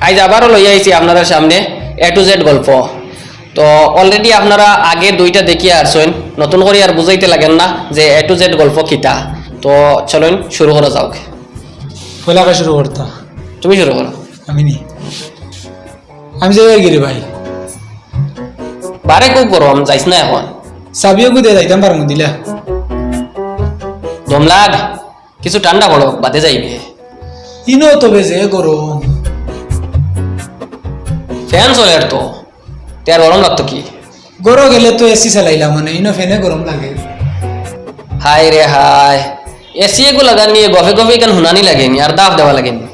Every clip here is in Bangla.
আজ আবারও লইয়া আইছি আপনাদের সামনে এ টু জেড গল্প। তো অলরেডি আপনারা আগে দুইটা দেখিয়ে আসছেন, নতুন করে আর বুঝাইতে লাগেন না যে এ টু জেড গল্প কিতা। তো চলুন শুরু করা যাওক। পয়লাকে শুরু করতা তুমি শুরু করো। আমি নি আমি যাই গেলি ভাই বারে খুব গরম, যাইস না এখন। চাবিও গুদে যাইতাম পারমু দিলা দম লাগ, কিছু ঠান্ডা পড়ো বাদে যাইবে। ইনো তো বেজে গরম ফ্যান চলে আর তো আর গরম লাগতো কি। গরো গেলে তো এসি চালাইলাম মানে ইনো ফেনে গরম লাগে। হাই রে হাই, এসি এগো লাগান নিয়ে গফে গফে কেন হুনানি লাগেনি আর দাফ দেওয়া লাগেনি।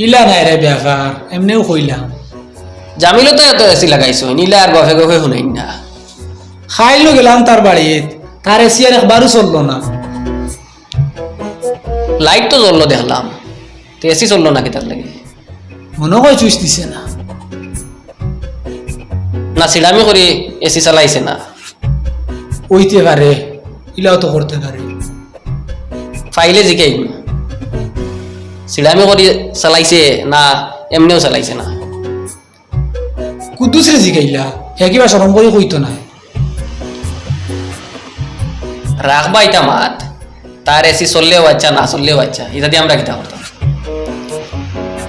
ইলা নাই রে ব্যাপার এমনিও কইলাম জামিলো তো এত এসি লাগাইছো, নিলে আর গফে গফে হুনাইন না। খাইলো গেলাম তার বাড়িত, তার এসি আর একবারও চললো না। লাইট তো জ্বললো দেখলাম, তো এসি চললো নাকি তার লাগে? মনে হয় চুইস দিছে না। না সিডামি করে এসি চালাইছে না। ওইতে পারে, ইলাও তো করতে পারে। ফাইলে জিকাই সিডামি করে চালাইছে না এমনিও চালাইছে না। কুদ্দুসরে জিগাইলা হ্যাঁ কিবা সরম করে কইতো না। রাখবা এটা মাত, তার এসি চললেও বাচ্চা না চললেও বাচ্চা, এটা দিয়ে আমরা কিতা করতাম।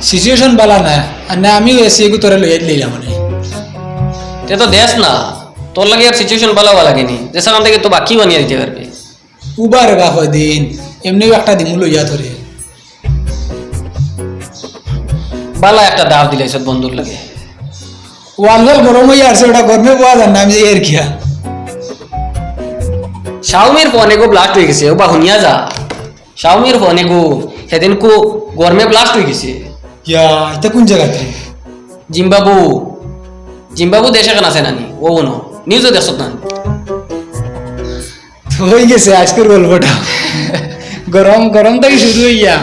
সিচুয়েশন বালা না আর না আমিও এসি এগু তোরা লইয়া দিলাম মানে তে তো দেশ না, তোর লাগে আর সিচুয়েশন ভালো লাগেনি, যে সেখান থেকে তো বাকি বানিয়ে দিতে পারবে। উবার বা দিন এমনিও একটা দিমু লইয়া ধরে বালা একটা দাব দিলাইছ বন্ধুর লাগে। ওয়াল গরম হয়ে আসছে, ওটা গরমে পাওয়া যায় না। আমি যে এর কিয়া শাওমির ফোন এগো ব্লাস্ট হয়ে গেছে, ও বা হুনিয়া যা। শাওমির ফোন এগো সেদিন কো গরমে ব্লাস্ট হয়ে গেছে। ইয়া এটা কোন জায়গাতে? জিম্বাবু, জিম্বাবু দেশে কেন আছে নানি ও নো নিউজে দেখছ না? হয়ে গেছে আজকের গল্পটা। গরম গরম থেকে শুরু হইয়া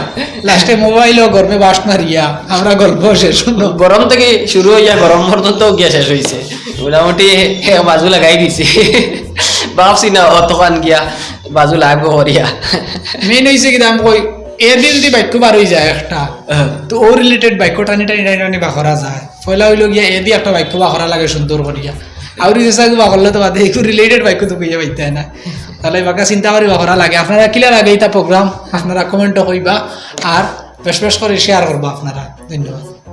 লাস্টে মোবাইলও গরমে বাস মারিয়া আমরা গল্প শেষ হলো। গরম থেকে শুরু হইয়া গরম পর্যন্ত গিয়া শেষ হয়েছে। মোটামুটি বাজু লাগাই দিছে, ভাবছি না অতখান গিয়া বাজু লাগবো করিয়া। মেইন হয়েছে কি আমি কই এদিন যদি বাক্য বার হয়ে যায় একটা, তো ও রিলেটেড বাক্য টানি টানি টানি টানি বা করা যায়। পয়লা হইল গিয়া এদি একটা বাক্য বা করা লাগে সুন্দর করিয়া, আউরি চেষ্টা বা করলে তো বাদে একটু রিলেটেড বাক্য তো কইয়া পাইতে না, তাহলে বাকা চিন্তা করি বা করা লাগে। আপনারা কিলা লাগে এটা প্রোগ্রাম আপনারা কমেন্টও কইবা আর বেশ বেশ করে শেয়ার করবা আপনারা। ধন্যবাদ।